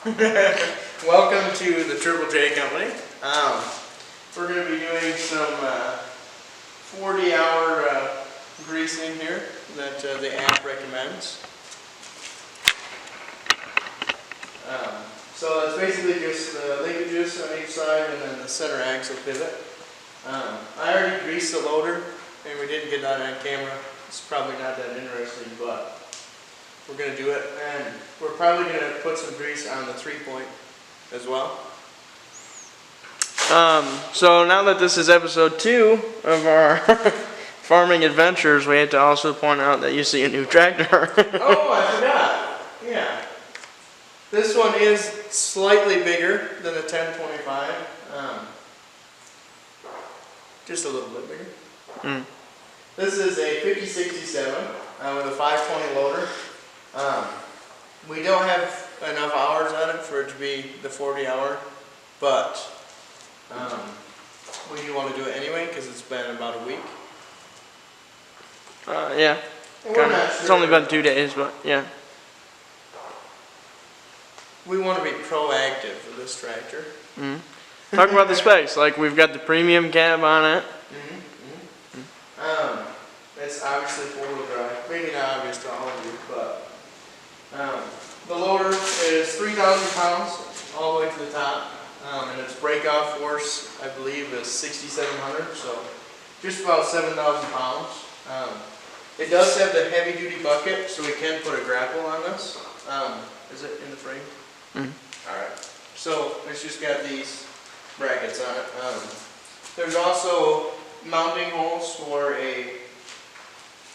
Welcome to the Triple J Company. We're going to be doing some 40-hour greasing here that the app recommends. So it's basically just linkages on each side and then the center axle pivot. I already greased the loader and we didn't get that on camera. It's probably not that interesting, but we're going to do it, and we're probably going to put some grease on the 3-point as well. So now that this is episode 2 of our farming adventures, we had to also point out that you see a new tractor. Oh, I forgot. Yeah. This one is slightly bigger than the 1025. Just a little bit bigger. This is a 5067 with a 520 loader. We don't have enough hours on it for it to be the 40-hour, but we do want to do it anyway because it's been about a week. Yeah. It's only been 2 days, but yeah. We want to be proactive with this tractor. Talk about the specs. Like, we've got the premium cab on it. It's obviously 4-wheel drive. Maybe not obvious to all of you, but the loader is 3,000 pounds all the way to the top, and its breakoff force, I believe, is 6,700, so just about 7,000 pounds. It does have the heavy-duty bucket, so we can put a grapple on this. Is it in the frame? Alright, so it's just got these brackets on it. There's also mounting holes for a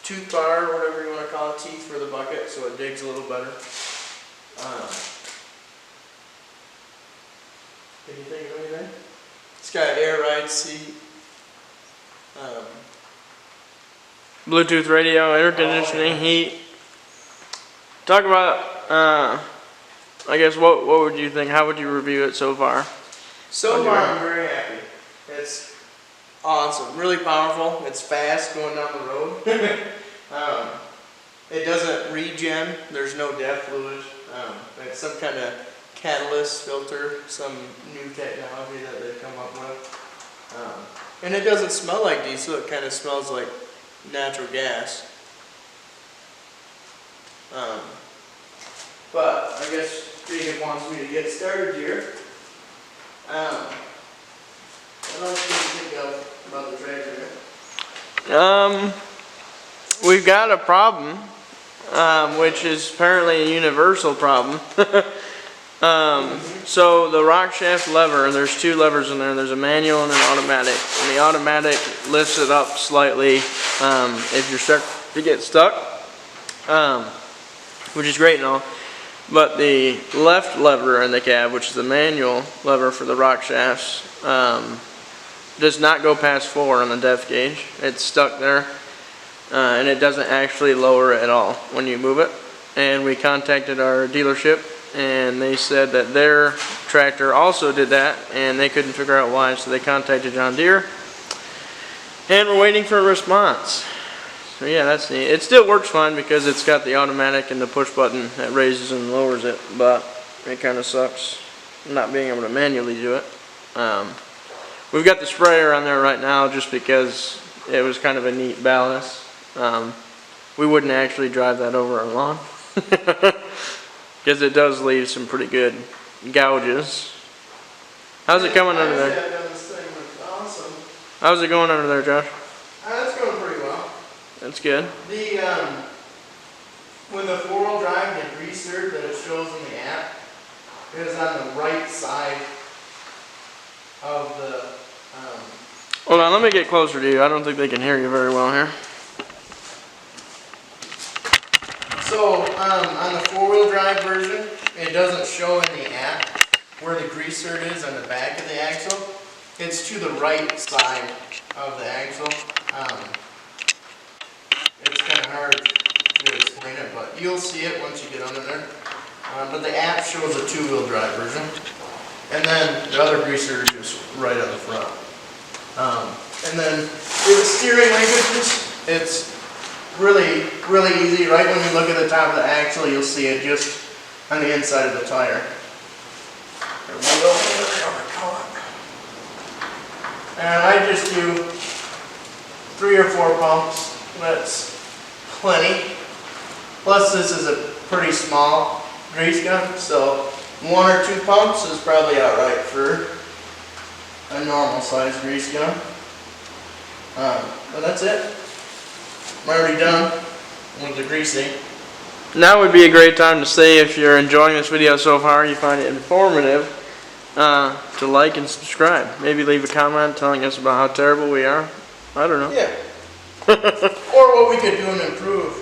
tooth bar, or whatever you want to call it, teeth for the bucket, so it digs a little better. Can you think of anything? It's got air ride seat. Bluetooth radio, air conditioning, heat. Talk about, I guess, what would you think? How would you review it so far? So far, I'm very happy. It's awesome, really powerful. It's fast going down the road. It doesn't regen. There's no DEF fluid. It's some kind of catalyst filter, some new technology that they've come up with. And it doesn't smell like diesel. It kind of smells like natural gas. But I guess Jacob wants me to get started here. What else do you think of about the tractor? We've got a problem, which is apparently a universal problem. So the rock shaft lever, there's 2 levers in there. There's a manual and an automatic. And the automatic lifts it up slightly if you're stuck to get stuck, which is great and all. But the left lever in the cab, which is the manual lever for the rock shafts, does not go past 4 on the depth gauge. It's stuck there, and it doesn't actually lower at all when you move it. And we contacted our dealership, and they said that their tractor also did that, and they couldn't figure out why, so they contacted John Deere, and we're waiting for a response. So yeah, that's neat. It still works fine because it's got the automatic and the push button that raises and lowers it, but it kind of sucks not being able to manually do it. We've got the sprayer on there right now just because it was kind of a neat ballast. We wouldn't actually drive that over our lawn because it does leave some pretty good gouges. How's it coming under there? Awesome. How's it going under there, Josh? It's going pretty well. That's good. When the 4-wheel drive, the greaser that it shows in the app is on the right side of the. Hold on, let me get closer to you. I don't think they can hear you very well here. So on the 4-wheel drive version, it doesn't show in the app where the greaser is on the back of the axle. It's to the right side of the axle. It's kind of hard to explain it, but you'll see it once you get under there. But the app shows a 2-wheel drive version. And then the other greaser is just right on the front. And then with the steering languages, it's really easy. Right when you look at the top of the axle, you'll see it just on the inside of the tire. or wheel, whatever you call it. And I just do 3 or 4 pumps. That's plenty. Plus this is a pretty small grease gun, so 1 or 2 pumps is probably alright for a normal size grease gun. But that's it. I'm already done with the greasing. Now would be a great time to say, if you're enjoying this video so far, you find it informative, to like and subscribe. Maybe leave a comment telling us about how terrible we are. I don't know. Yeah. Or what we could do and improve.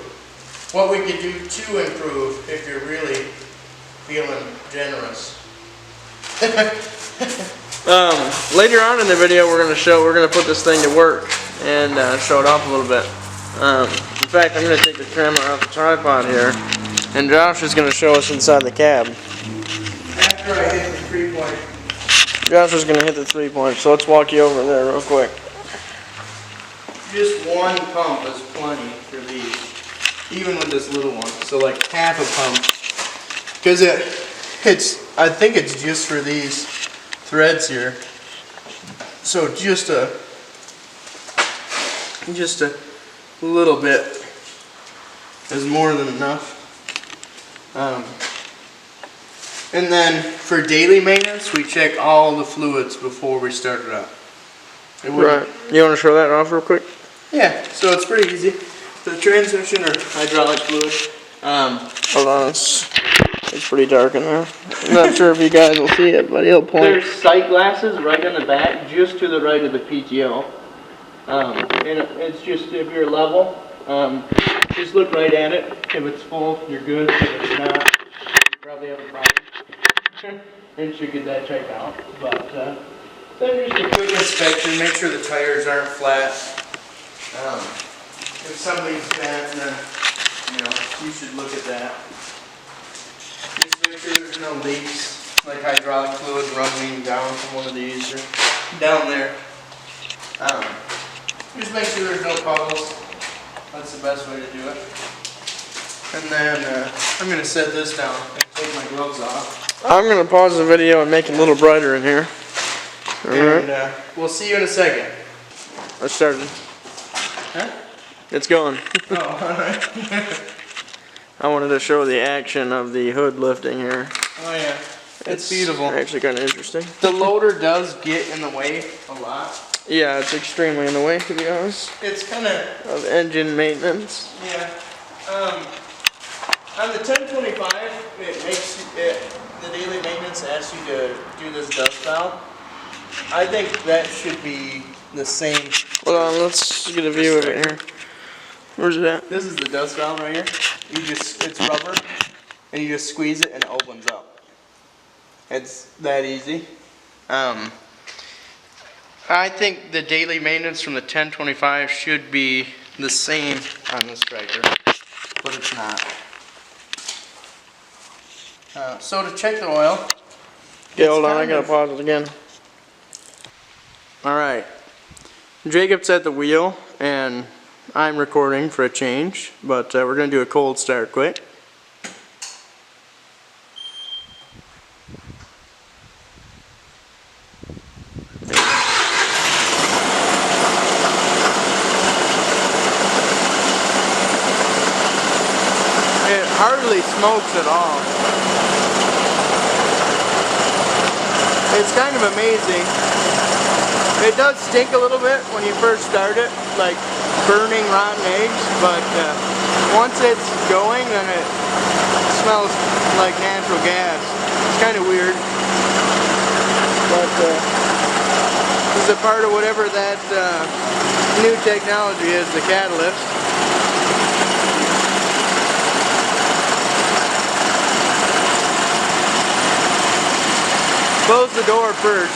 What we could do to improve if you're really feeling generous. Later on in the video, we're gonna put this thing to work and show it off a little bit. In fact, I'm gonna take the camera off the tripod here, and Josh is gonna show us inside the cab. After I hit the 3-point. Josh is gonna hit the 3-point, so let's walk you over there real quick. Just 1 pump is plenty for these, even with this little one. So like half a pump, because I think it's just for these threads here. So just a little bit is more than enough. And then for daily maintenance, we check all the fluids before we start it up. Right. You want to show that off real quick? Yeah, so it's pretty easy. The transmission or hydraulic fluid. Hold on, it's pretty dark in there. I'm not sure if you guys will see it, but he'll point. There's sight glasses right on the back, just to the right of the PTO. And it's just, if you're level, just look right at it. If it's full, you're good. If it's not, you probably have a problem. And should get that checked out. But then just a quick inspection, make sure the tires aren't flat. If somebody's bent, then you should look at that. Just make sure there's no leaks, like hydraulic fluid running down from one of these or down there. Just make sure there's no puddles. That's the best way to do it. And then I'm going to set this down and take my gloves off. I'm going to pause the video and make it a little brighter in here. And we'll see you in a second. I started. Huh? It's going. Oh, alright. I wanted to show the action of the hood lifting here. Oh yeah, it's beautiful. Actually kind of interesting. The loader does get in the way a lot. Yeah, it's extremely in the way, to be honest. It's kind of engine maintenance. Yeah. On the 1025, it makes the daily maintenance asks you to do this dust valve. I think that should be the same. Hold on, let's get a view of it here. Where's it at? This is the dust valve right here. It's rubber, and you just squeeze it and it opens up. It's that easy. I think the daily maintenance from the 1025 should be the same on this tractor, but it's not. So to check the oil. Okay, hold on, I gotta pause it again. Alright. Jacob's at the wheel, and I'm recording for a change, but we're going to do a cold start quick. It hardly smokes at all. It's kind of amazing. It does stink a little bit when you first start it, like burning rotten eggs, but once it's going, then it smells like natural gas. It's kind of weird, but this is a part of whatever that new technology is, the catalyst. Close the door first.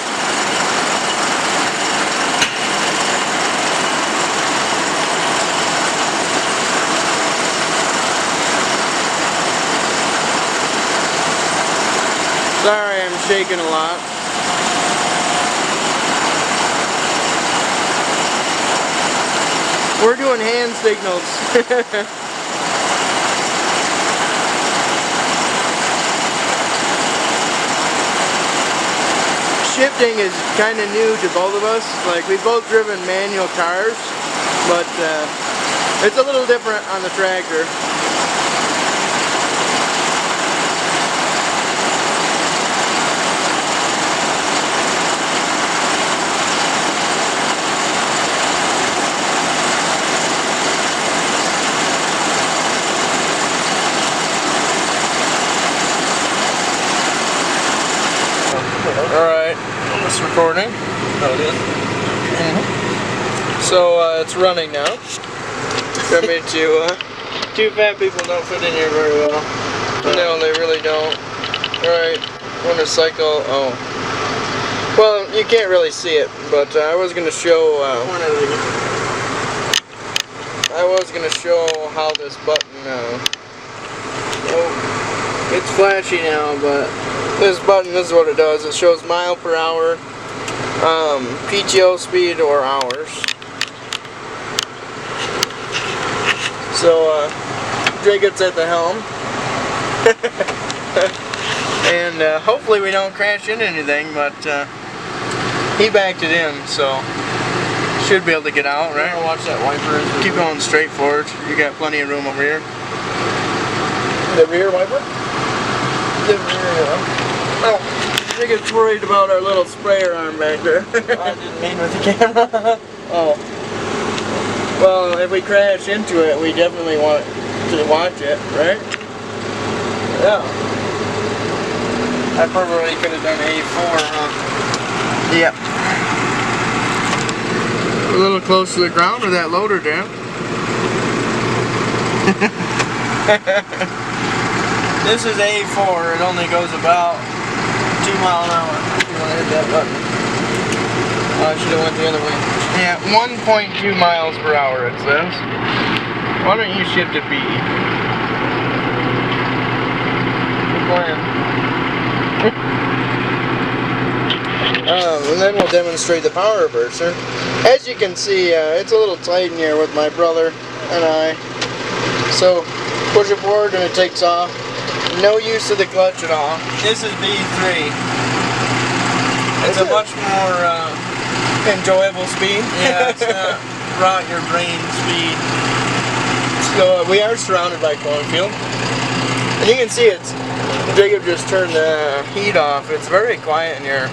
Sorry, I'm shaking a lot. We're doing hand signals. shifting is kind of new to both of us. Like, we've both driven manual cars, but it's a little different on the tractor. Alright, it's recording. Oh, it is? Mm-hmm. So it's running now. I mean, two fat people don't fit in here very well. No, they really don't. Alright, I'm gonna cycle. Oh. Well, you can't really see it, but I was gonna show. I was gonna show how this button. Oh, it's flashy now, but this button, this is what it does. It shows mile per hour, PTO speed, or hours. So Jacob's at the helm, and hopefully we don't crash into anything. But he backed it in, so should be able to get out, right? Watch that wiper. Keep going straight forward. You got plenty of room over here. The rear wiper? The rear, oh, Jacob's worried about our little sprayer arm back there. I didn't mean with the camera. Oh. Well, if we crash into it, we definitely want to watch it, right? Yeah. I probably could have done A4, huh? Yep. A little close to the ground with that loader jam. This is A4. It only goes about 2 miles an hour. You want to hit that button. Oh, I should have went the other way. Yeah, 1.2 miles per hour it says. Why don't you shift to B? Good plan. And then we'll demonstrate the power reverser. As you can see, it's a little tight in here with my brother and I. So, push it forward and it takes off. No use of the clutch at all. This is B3. It's a much more enjoyable speed. yeah, it's not rot your brain speed. So we are surrounded by cornfield. And you can see it's, Jacob just turned the heat off. It's very quiet in here.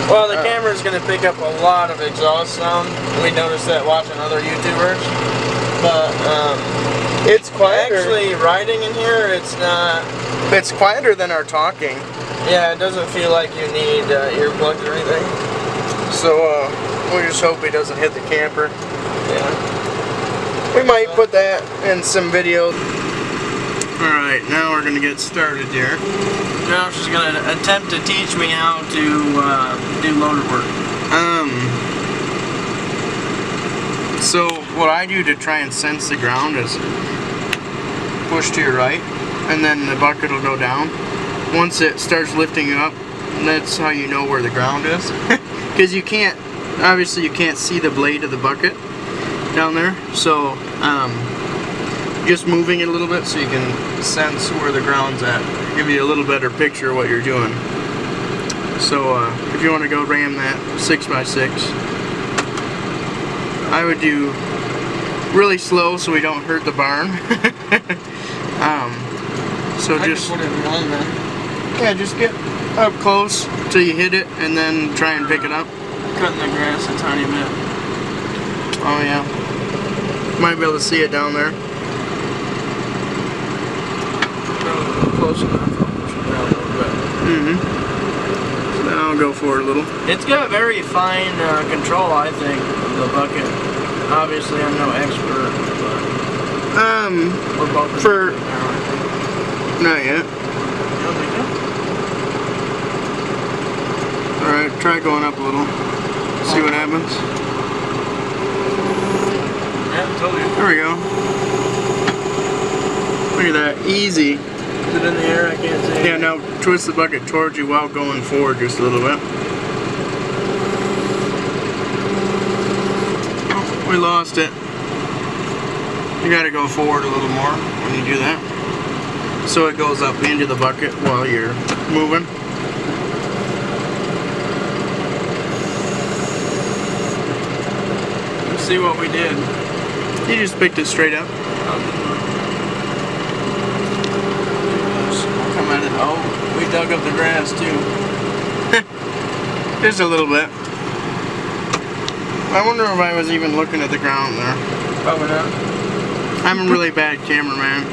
Well, the camera's going to pick up a lot of exhaust sound. We noticed that watching other YouTubers. But it's quieter. Actually, riding in here, it's not. It's quieter than our talking. Yeah, it doesn't feel like you need earplugs or anything. So we just hope he doesn't hit the camper. Yeah. We might put that in some videos. Alright, now we're going to get started here. Josh is going to attempt to teach me how to do loader work. So what I do to try and sense the ground is push to your right, and then the bucket will go down. Once it starts lifting up, that's how you know where the ground is. Because you can't, obviously you can't see the blade of the bucket down there. So just moving it a little bit so you can sense where the ground's at. Give you a little better picture of what you're doing. So if you want to go ram that 6x6, I would do really slow so we don't hurt the barn. So I just put it in one then. Yeah, just get up close till you hit it and then try and pick it up. Cutting the grass a tiny bit. Oh yeah. Might be able to see it down there. Close enough. I'll push it down a little bit. So now I'll go forward a little. It's got very fine control, I think, of the bucket. Obviously, I'm no expert, but we're both for now, I think. not yet. You don't think so? All right, try going up a little. See what happens. Yeah, told you. There we go. Look at that, easy. Is it in the air? I can't see. Yeah, now twist the bucket towards you while going forward just a little bit. Oh, we lost it. You gotta go forward a little more when you do that. So it goes up into the bucket while you're moving. see what we did. You just picked it straight up. Come at it. Oh, we dug up the grass too. Just a little bit. I wonder if I was even looking at the ground there. Probably not. I'm a really bad cameraman.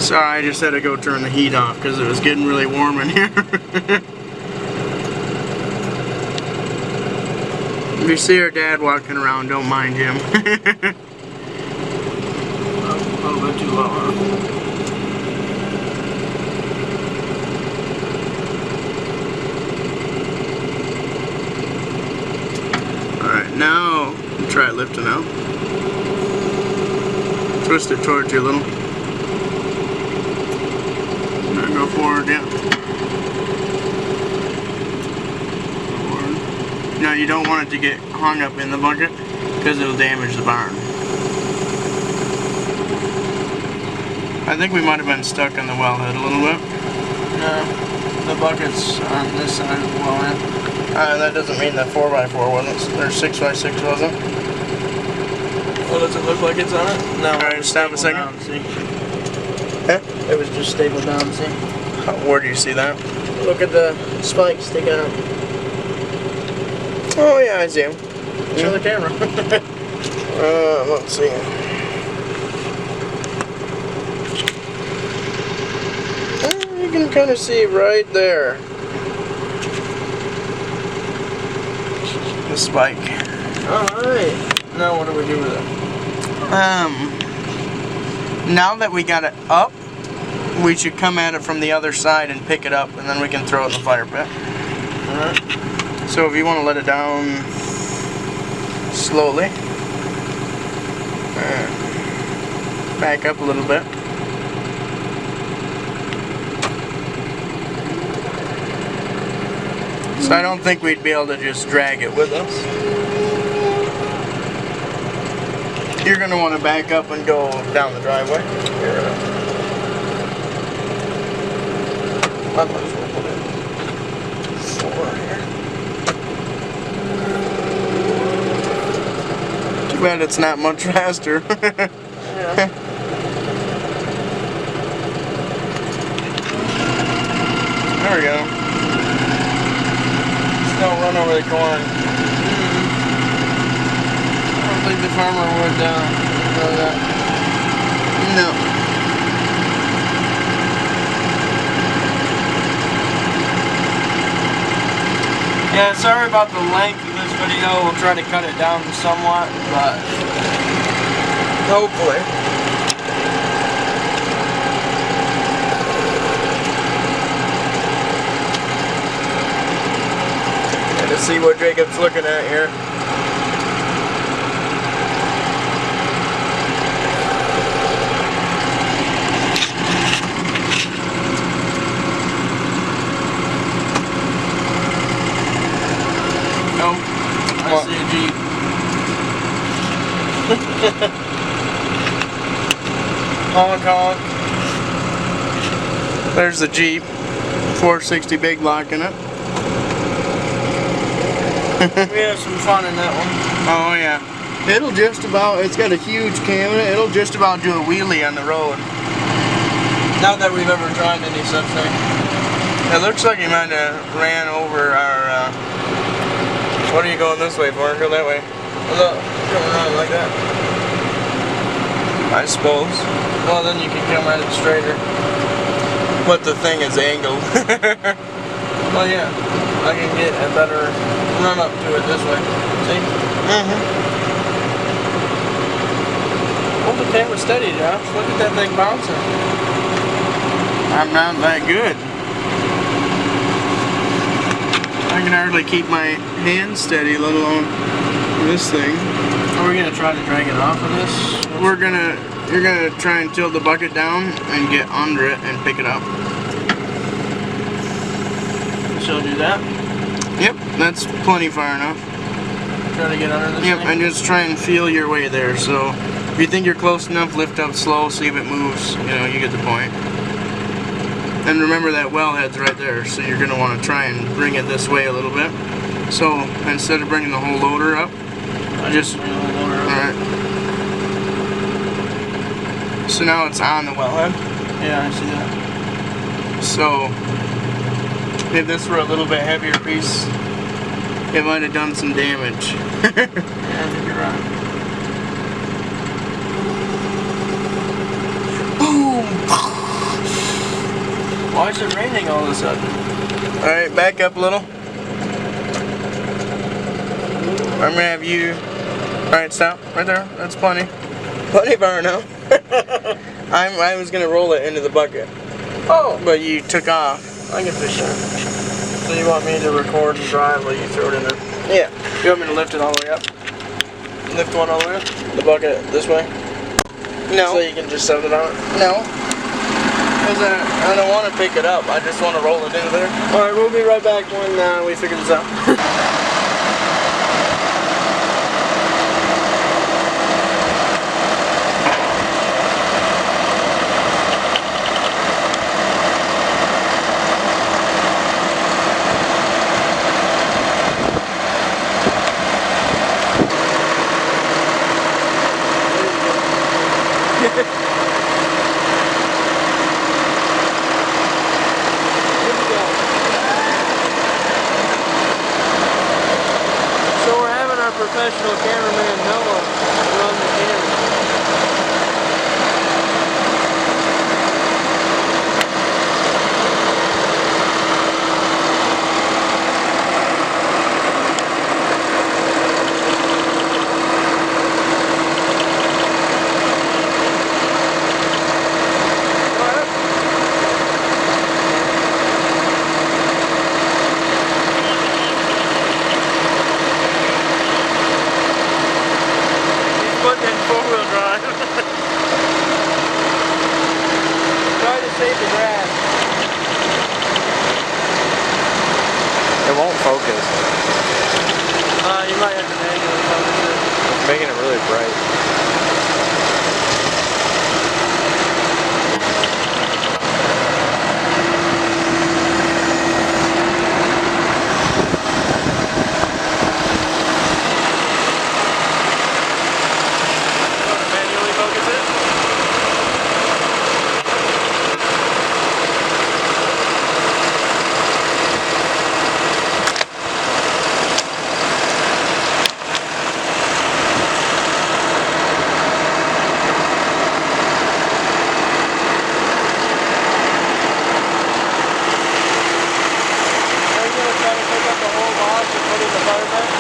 Sorry, I just had to go turn the heat off because it was getting really warm in here. If you see our dad walking around, don't mind him. A little bit too low, huh? Alright, now try lifting out. Twist it towards you a little. And go forward, yeah. Forward. Now you don't want it to get hung up in the bucket because it'll damage the barn. I think we might have been stuck on the wellhead a little bit. No, the bucket's on this side of the wellhead. That doesn't mean that 4x4 wasn't, or 6x6 wasn't. Well, does it look like it's on it? No. Alright, stop a second. Down, see? Huh? It was just stapled down, see? Where do you see that? Look at the spikes sticking out. Oh yeah, I see them. Show the camera. Let's see. You can kind of see right there. The spike. Alright. Now what do we do with it? Now that we got it up, we should come at it from the other side and pick it up, and then we can throw it in the fire pit. Alright. So if you want to let it down slowly, back up a little bit. So I don't think we'd be able to just drag it with us. You're going to want to back up and go down the driveway. I might as well put it forward here. Too bad it's not much faster. Yeah. There we go. Don't run over the corn. I don't think the farmer would know that. No. Yeah, sorry about the length of this video. We'll try to cut it down somewhat, but hopefully. Let's see what Jacob's looking at here. Oh, I see a Jeep. Honk honk. There's the Jeep. 460 big block in it. We have some fun in that one. Oh yeah. It'll just about, it's got a huge cam in it, it'll just about do a wheelie on the road. Not that we've ever tried any such thing. It looks like he might have ran over our, what are you going this way for? Go that way. Look, come around like that. I suppose. Well, then you can come at it straighter. But the thing is angled. Well, yeah. I can get a better run up to it this way. See? Mm-hmm. Hold the camera steady, Josh. Look at that thing bouncing. I'm not that good. I can hardly keep my hand steady, let alone this thing. Are we gonna try to drag it off of this? You're gonna try and tilt the bucket down and get under it and pick it up. So do that? Yep, that's plenty far enough. Try to get under this Yep, thing? and just try and feel your way there. So if you think you're close enough, lift up slow, see if it moves. You know, you get the point. And remember that wellhead's right there, so you're gonna want to try and bring it this way a little bit. So instead of bringing the whole loader up, I just bring the whole loader up. alright. So now it's on the wellhead. Yeah, I see that. So if this were a little bit heavier piece, it might have done some damage. Yeah, I think you're right. Boom! Why is it raining all of a sudden? Alright, back up a little. I'm gonna have you. Alright, stop. Right there. That's plenty. Plenty far enough. I was gonna roll it into the bucket. Oh! But you took off. I can fish that. So you want me to record and drive while you throw it in there? Yeah. You want me to lift it all the way up? Lift one all the way up? The bucket this way? No. So you can just set it on it? No. Because I don't want to pick it up. I just want to roll it into there. Alright, we'll be right back when we figure this out. Professional cameraman Noah run the camera. Four-wheel drive. Try to save the grass. It won't focus. You might have to manually focus it. It's making it really bright. Manually focus it. Are you going to try to pick up the whole box and put it in the fire tank?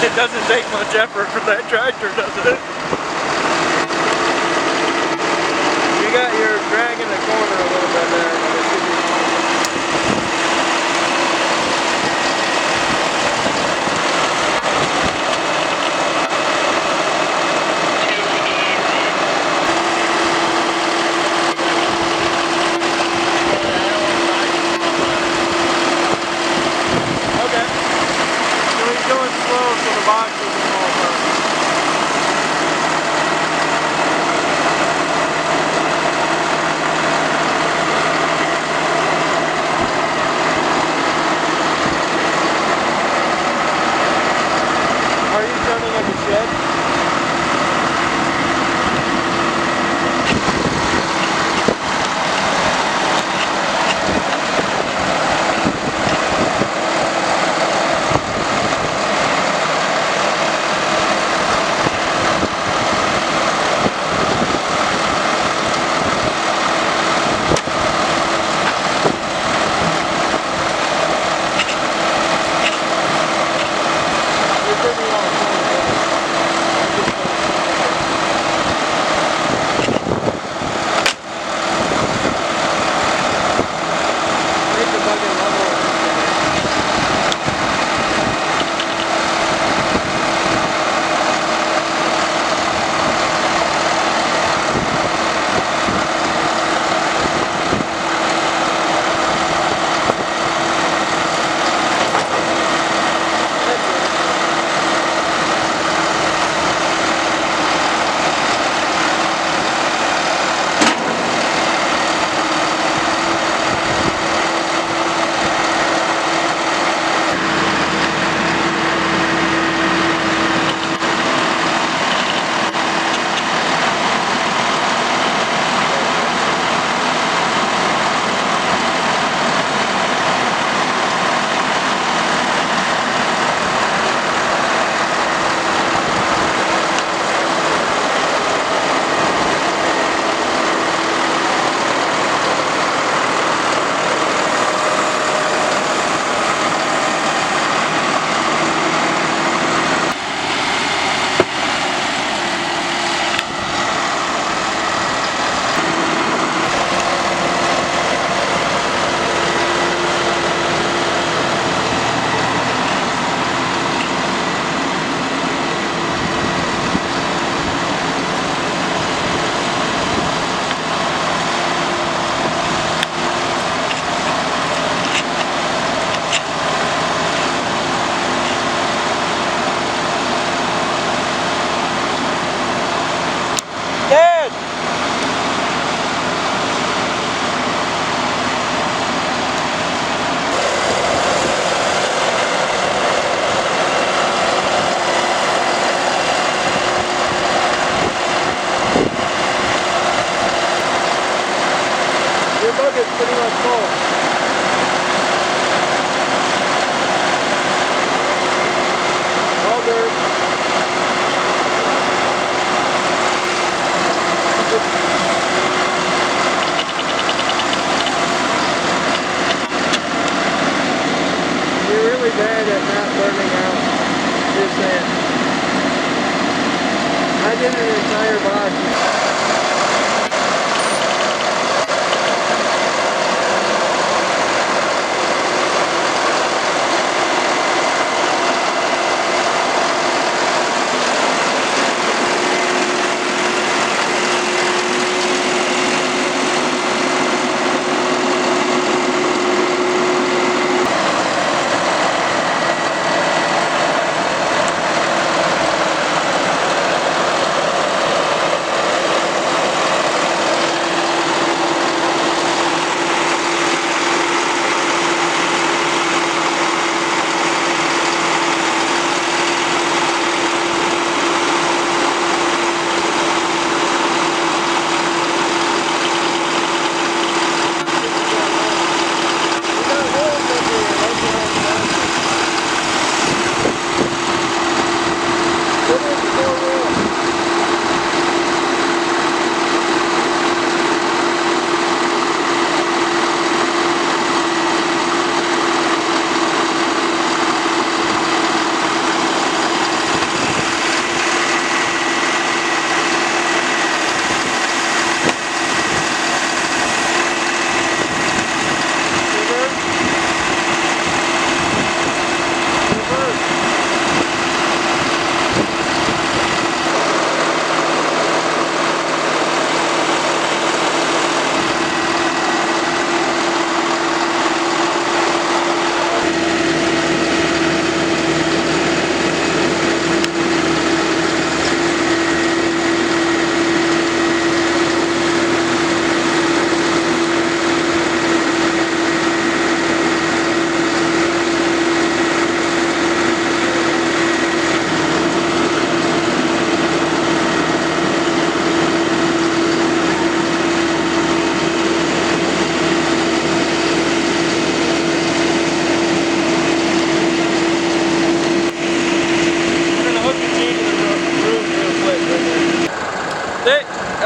It doesn't take much effort for that tractor, does it? You're dragging the corner a little bit there, but it should be okay. So he's going slow so the box doesn't fall apart. Are you turning at the shed? right into the entire body.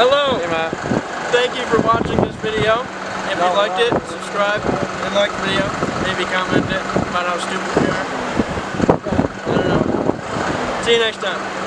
Hello! Hey, Matt. Thank you for watching this video. If you liked it, subscribe and like the video. Maybe comment it about how stupid we are. I don't know. See you next time.